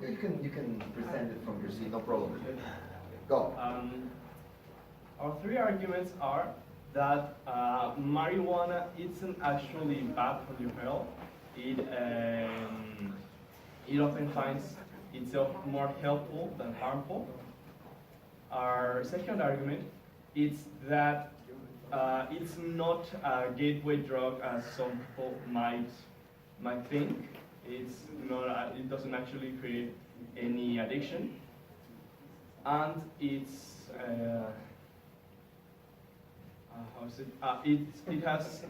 You can present it from your seat, no problem. Go. Our three arguments are that marijuana isn't actually bad for your health. It often finds itself more helpful than harmful. Our second argument is that it's not a gateway drug as some people might think. It's not. It doesn't actually create any addiction, and it has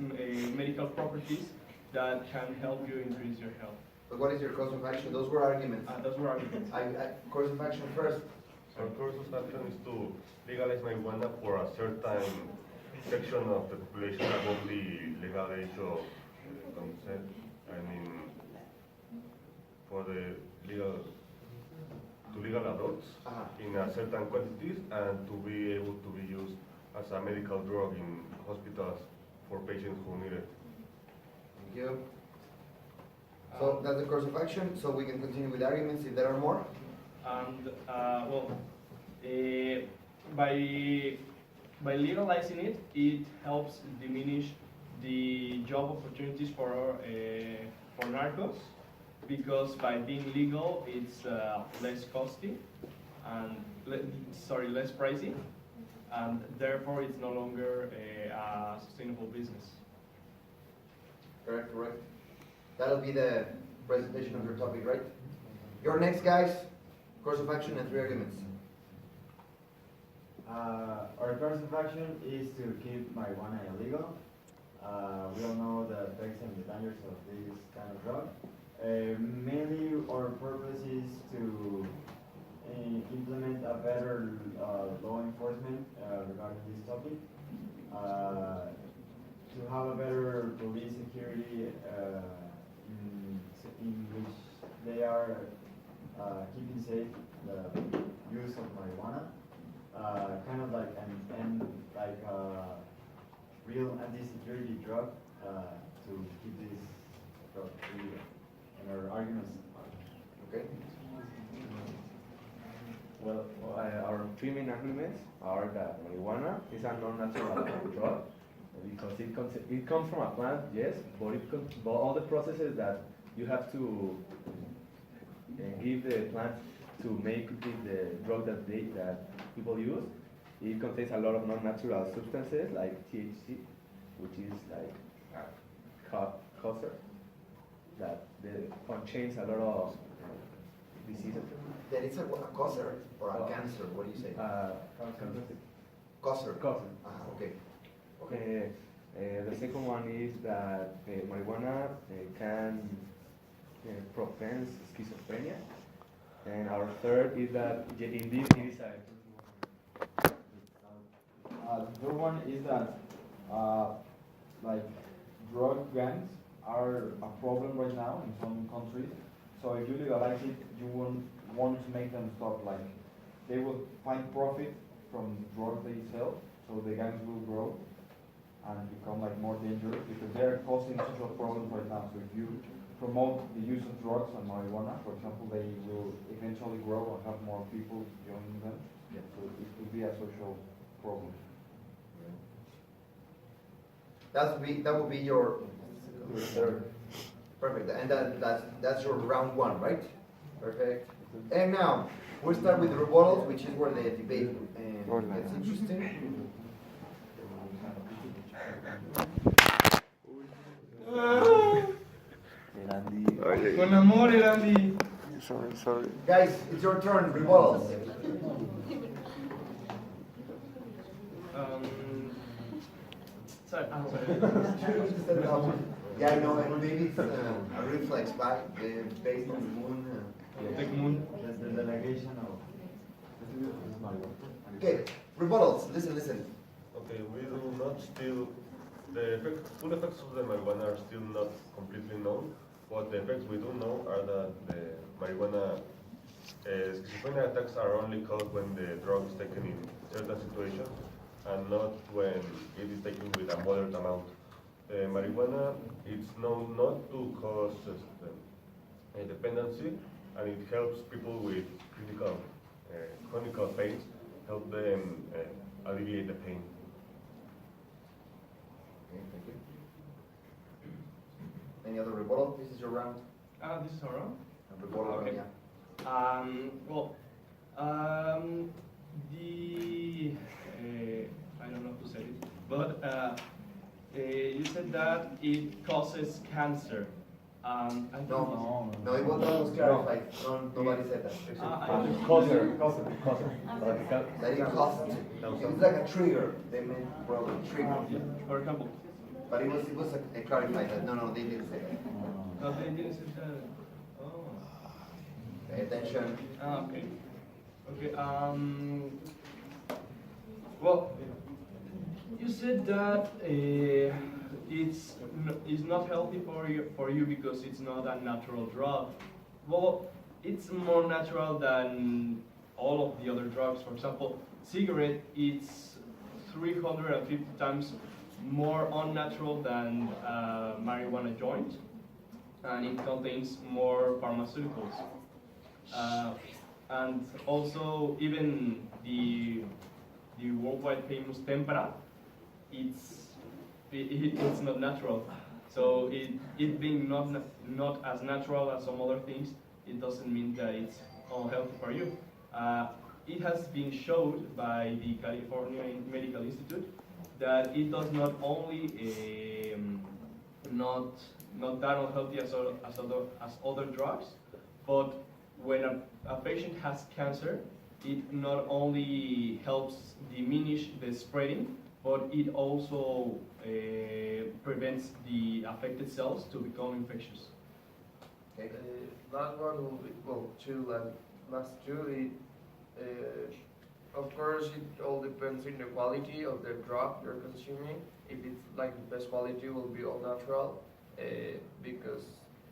medical properties that can help you increase your health. But what is your course of action? Those were arguments. Those were arguments. Course of action first. Our course of action is to legalize marijuana for a certain section of the population above the legal age of consent. I mean, for the legal adults in a certain quantities and to be able to be used as a medical drug in hospitals for patients who need it. Thank you. So that's the course of action. So we can continue with arguments if there are more. And by legalizing it, it helps diminish the job opportunities for narcos, because by being legal, it's less costly and less pricey, and therefore it's no longer a sustainable business. Correct. That'll be the presentation of your topic, right? Your next, guys. Course of action and three arguments. Our course of action is to keep marijuana illegal. We all know the effects and the dangers of this kind of drug. Mainly our purpose is to implement a better law enforcement regarding this topic, to have a better police security in which they are keeping safe the use of marijuana, kind of like real anti-security drug to keep this drug illegal. And our arguments. Okay. Well, our three main arguments are that marijuana is a non-natural drug because it comes from a plant, yes, but all the processes that you have to give the plant to make the drug that people use, it contains a lot of non-natural substances like THC, which is like a causer that contains a lot of diseases. That it's a causer or a cancer. What do you say? Causer. Okay. The second one is that marijuana can prevent schizophrenia, and our third is that indeed it is a. The third one is that drug gangs are a problem right now in some countries. So if you legalize it, you won't want to make them stop. Like they will find profit from drugs they sell, so the gangs will grow and become more dangerous because they're causing social problems right now. So if you promote the use of drugs and marijuana, for example, they will eventually grow and have more people joining them. Yeah. So it will be a social problem. That would be your third. Perfect. And that's your round one, right? Perfect. And now we'll start with the rebuttals, which is where the debate gets interesting. Con amor, Erandi. Sorry. Guys, it's your turn. Rebuttals. Sorry. Yeah, I know, and maybe it's a reflex back based on the moon. The moon. The delegation of. Okay, rebuttals. Listen. Okay, we do not still, full effects of the marijuana are still not completely known. What the effects we do know are that the marijuana schizophrenia attacks are only caused when the drug is taken in certain situations and not when it is taken with a moderate amount. Marijuana, it's known not to cause a dependency and it helps people with chronic pains, help them alleviate the pain. Okay, thank you. Any other rebuttal? This is your round. This is Aron. Rebuttal round, Okay. yeah. Well, I don't know who said it, but you said that it causes cancer. I think No, no, it was clarified. No, nobody said that. Causer. That it costs. It's like a trigger. They meant probably trigger. For example, But it was a clarified that no, they didn't say that. no, they didn't say that. Oh. Pay attention. Okay. Okay. Well, you said that it's not healthy for you because it's not a natural drug. Well, it's more natural than all of the other drugs. For example, cigarette it's 350 times more unnatural than marijuana joint, and it contains more pharmaceuticals. And also, even the worldwide famous tempera, it's not natural. So it being not as natural as some other things, it doesn't mean that it's unhealthy for you. It has been showed by the California Medical Institute that it does not only not that unhealthy as other drugs, but when a patient has cancer, it not only helps diminish the spreading, but it also prevents the affected cells to become infectious. Okay. Last one will be, well, two, and last two, of course, it all depends on the quality of the drug you're consuming. If it's like the best quality, will be all natural, because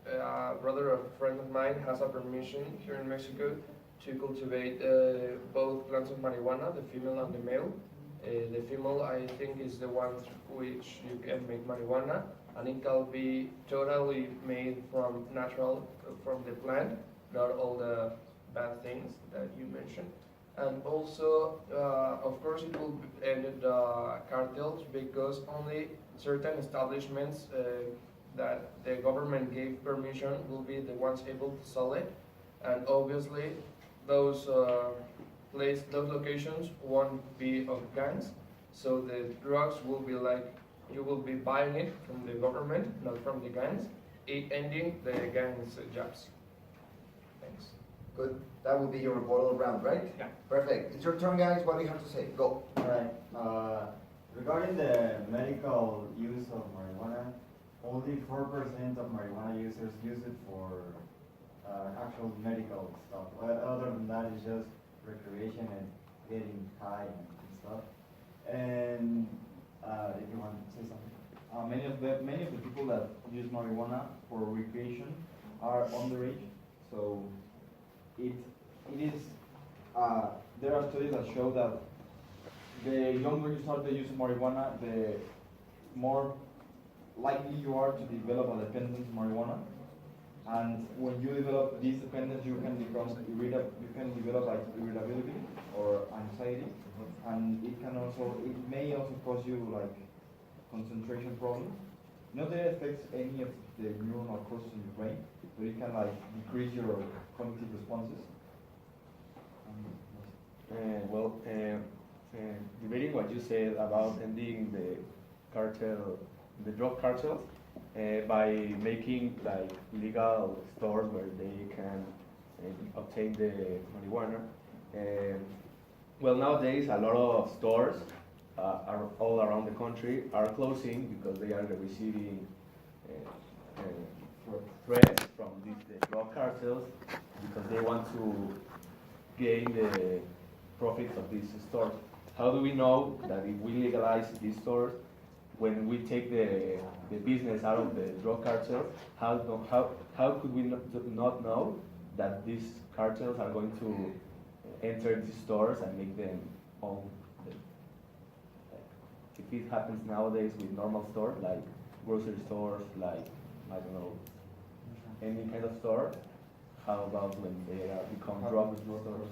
a brother of a friend of mine has a permission here in Mexico to cultivate both plants of marijuana, the female and the male. The female, I think, is the one which you can make marijuana, and it can be totally made from natural, from the plant, not all the bad things that you mentioned. And also, of course, it will end cartels, because only certain establishments that the government gave permission will be the ones able to sell it. And obviously, those those locations won't be of gangs, so the drugs will be like, you will be buying it from the government, not from the gangs, ending the gangs' jobs. Thanks. Good. That will be your rebuttal round, right? Yeah. Perfect. It's your turn, guys. What do you have to say? Go. Alright, regarding the medical use of marijuana, only 4% of marijuana users use it for actual medical stuff. Other than that, it's just recreation and getting high and stuff. And if you want to say something. Many of the people that use marijuana for recreation are underage, so it is. There are studies that show that the younger you start the use of marijuana, the more likely you are to develop a dependence on marijuana. And when you develop this dependence, you can develop like irritability or anxiety, and it may also cause you like concentration problems. Not that it affects any of the neuronal processes in your brain, but it can like decrease your cognitive responses. Debating what you said about ending the drug cartels, by making like legal stores where they can obtain the marijuana. Well, nowadays a lot of stores are all around the country are closing because they are receiving threats from the drug cartels because they want to gain the profits of these stores. How do we know that if we legalize these stores, when we take the business out of the drug cartels, how could we not know that these cartels are going to enter these stores and make them own them? If it happens nowadays with normal stores, like grocery stores, like, I don't know, any kind of store, how about when they become drug stores?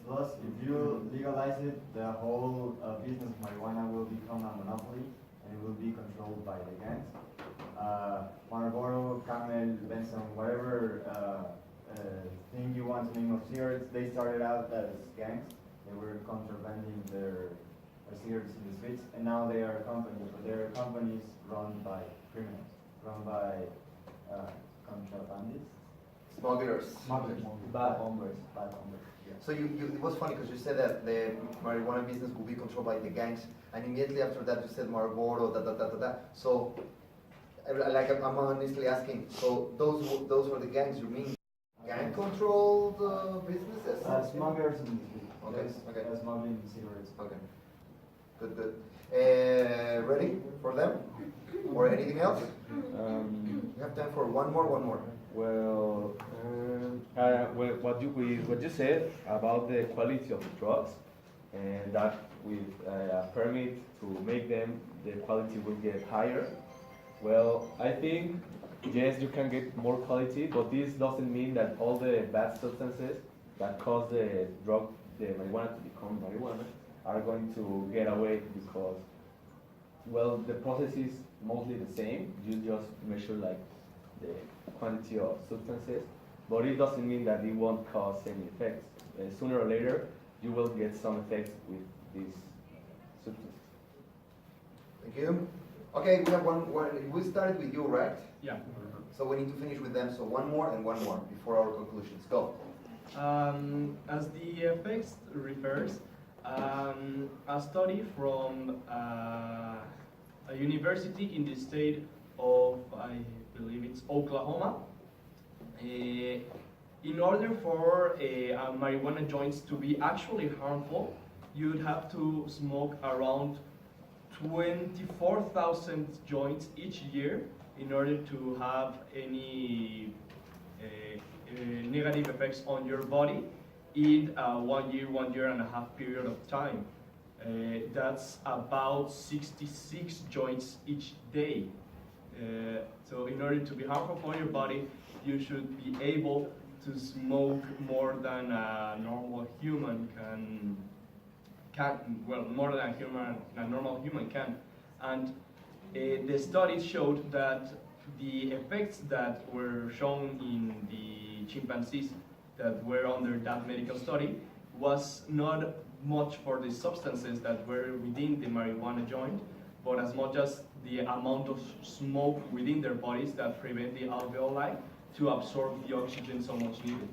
Plus, if you legalize it, the whole business of marijuana will become a monopoly and it will be controlled by the gangs. Marlboro, Camel, Benson, whatever thing you want to name of cigarettes, they started out as gangs. They were contrabanding their cigarettes in the streets, and now they are companies, but they're companies run by criminals, run by contrabandists. Smugglers. Bad hombres. Bad hombres. So it was funny because you said that the marijuana business will be controlled by the gangs, and immediately after that you said Marlboro, da da da da da. So, I'm honestly asking, so those were the gangs you mean? Gang-controlled businesses? Smugglers in the street. Okay, Yes, okay. smuggling cigarettes. Okay, good. Ready for them? Or anything else? You have time for one more. Well, what you said about the quality of the drugs, and that with a permit to make them, the quality will get higher. Well, I think yes, you can get more quality, but this doesn't mean that all the bad substances that cause the marijuana to become marijuana are going to get away because, well, the process is mostly the same. You just measure like the quantity of substances, but it doesn't mean that it won't cause any effects. Sooner or later, you will get some effects with these substances. Thank you. Okay, we have one. We started with you, right? Yeah. So we need to finish with them. So one more before our conclusions. Go. As the effects refers, a study from a university in the state of, I believe it's Oklahoma. In order for marijuana joints to be actually harmful, you'd have to smoke around 24,000 joints each year in order to have any negative effects on your body in 1 year, 1.5 year period of time. That's about 66 joints each day. So in order to be harmful for your body, you should be able to smoke more than a normal human can more than a normal human can. And the studies showed that the effects that were shown in the chimpanzees that were under that medical study was not much for the substances that were within the marijuana joint, but as much as the amount of smoke within their bodies that prevent the alveoli to absorb the oxygen so much needed.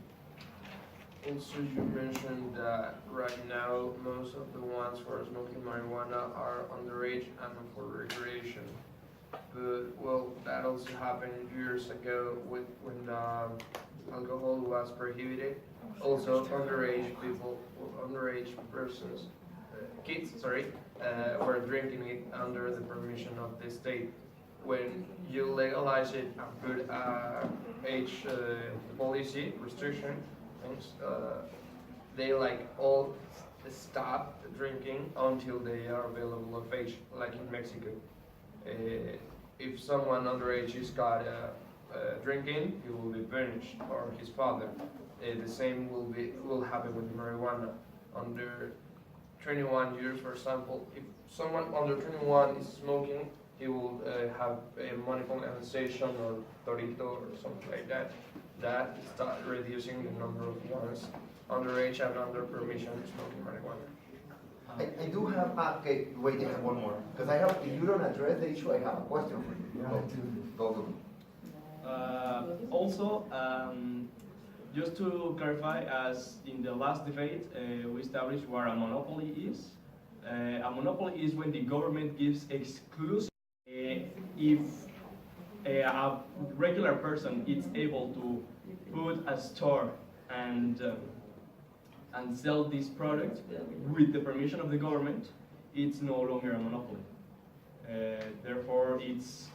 Also, you mentioned that right now most of the ones who are smoking marijuana are underage and for recreation. But well, that also happened years ago when alcohol was prohibited. Also, underage persons, kids, were drinking it under the permission of the state. When you legalize it and put age policy restriction, they all stop drinking until they are available of age, like in Mexico. If someone underage is caught drinking, he will be punished, or his father. The same will happen with marijuana. Under 21 years, for example, if someone under 21 is smoking, he will have a money compensation or torito or something like that. That start reducing the number of ones underage and under permission smoking marijuana. I do have, okay, wait, I have one more. Because if you don't address the issue, I have a question for you. Go. Also, just to clarify, as in the last debate, we established what a monopoly is. A monopoly is when the government gives exclusive, if a regular person is able to put a store and sell this product with the permission of the government, it's no longer a monopoly. Therefore, it's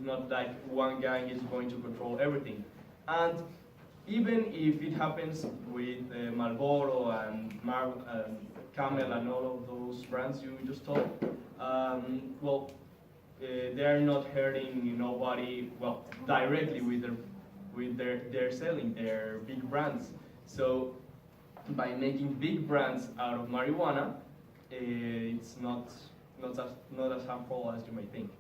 not like one gang is going to control everything. And even if it happens with Marlboro and Camel and all of those brands you just told, they are not hurting nobody, directly with with their selling, their big brands. So by making big brands out of marijuana, it's not as harmful as you may think.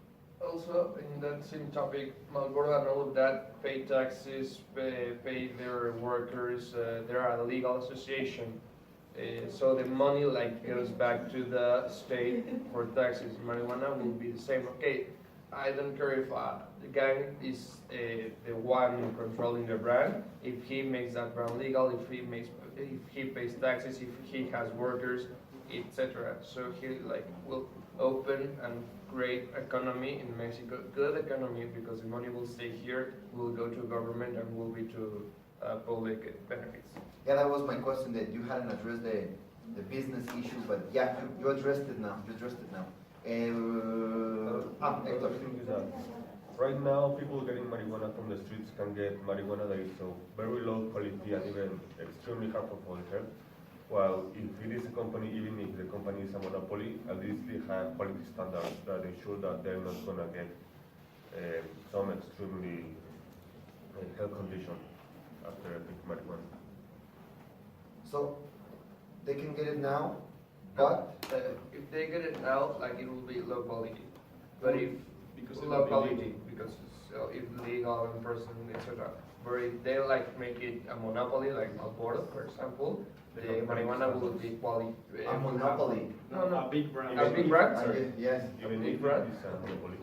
Also, in that same topic, Marlboro and all of that pay taxes, pay their workers. They're a legal association, so the money like goes back to the state for taxes. Marijuana will be the same. Okay, I don't care if the gang is the one controlling the brand. If he makes that brand legal, if he pays taxes, if he has workers, etc. So he like will open and great economy in Mexico, good economy, because the money will stay here, will go to government, and will be to public benefits. Yeah, that was my question, that you hadn't addressed the business issue, but yeah, you addressed it now. You addressed it now. The Hector. thing is that right now, people getting marijuana from the streets can get marijuana that is so very low quality and even extremely harmful for the health. While if it is a company, even if the company is a monopoly, at least they have quality standards that ensure that they're not going to get some extremely health condition after a big marijuana. So they can get it now, but If they get it now, like it will be low quality. But if Because it low will be quality, legal. because it's illegal in person, etc. But if they like make it a monopoly, like Marlboro, for example, the marijuana will be quality. a monopoly. No, no. A big brand. A big brand, I sorry. guess, yes. Even big if brand? it is a monopoly.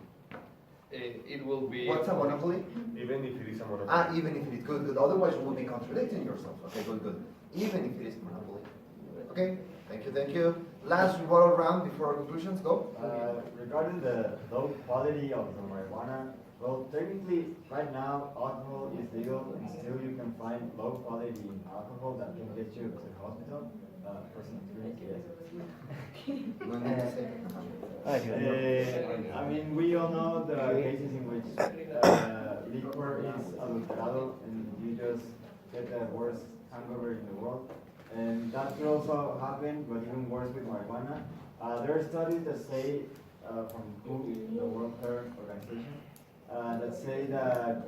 It will be. What's a monopoly? Even if it is a monopoly. Even if it is good, good. Otherwise, you will be contradicting yourself. Okay, good, good. Even if it is monopoly. Okay, thank you, thank you. Last rebuttal round before our conclusions. Go. Regarding the low quality of the marijuana, well, technically, right now, alcohol is legal, and still you can find low quality alcohol that can get you to the hospital. Personal experience, yes. No need to say. I mean, we all know the cases in which liquor is adulterado and you just get the worst hangover in the world. And that could also happen, but even worse with marijuana. There are studies that say, from WHO, the World Health Organization, that say that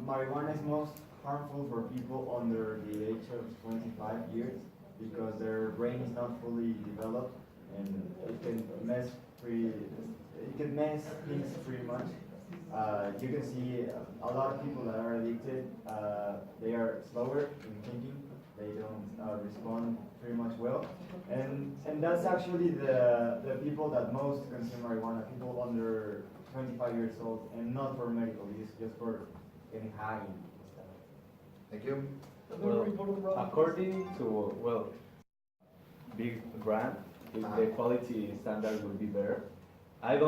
marijuana is most harmful for people under the age of 25 years because their brain is not fully developed and it can mess things pretty much. You can see a lot of people that are addicted, they are slower in thinking, they don't respond pretty much well. And that's actually the people that most consume marijuana, people under 25 years old, and not for medical use, just for getting high and stuff. Thank you. Well, according to, well, big brand, if the quality standard will be better. I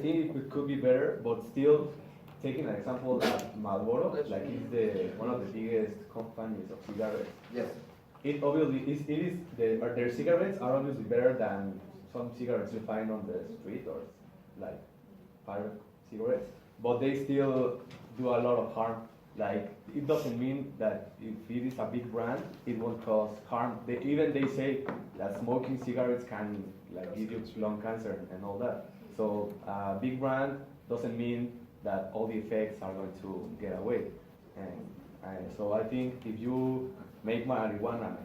think it could be better, but still, taking an example like Marlboro, like it's one of the biggest companies of cigarettes. Yes. It obviously their cigarettes are obviously better than some cigarettes you find on the street or like pirate cigarettes, but they still do a lot of harm. Like it doesn't mean that if it is a big brand, it won't cause harm. They say that smoking cigarettes can like give you lung cancer and all that. So big brand doesn't mean that all the effects are going to get away. And so I think if you make marijuana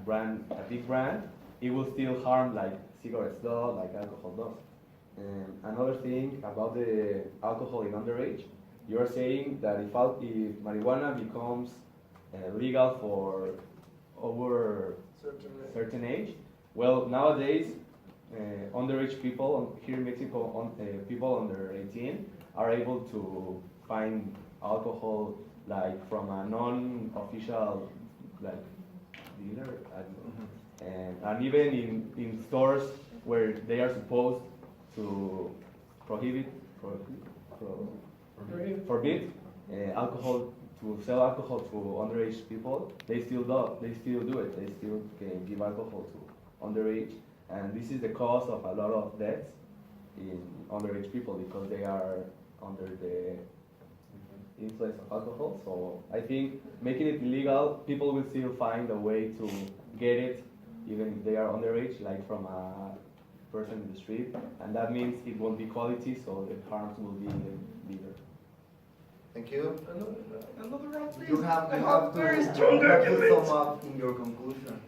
a big brand, it will still harm like cigarettes do, like alcohol does. And another thing about the alcohol in underage, you are saying that if marijuana becomes legal for over certain age, well, nowadays underage people here in Mexico, people under 18 are able to find alcohol like from a non-official like dealer, I don't know. And even in stores where they are supposed to forbid alcohol, to sell alcohol to underage people, they still do it. They still can give alcohol to underage, and this is the cause of a lot of deaths in underage people because they are under the influence of alcohol. So I think making it illegal, people will still find a way to get it, even if they are underage, like from a person in the street, and that means it won't be quality, so the harms will be even bigger. Thank you. Another round, please. You have I have very to strong you have to arguments. sum up in your conclusion.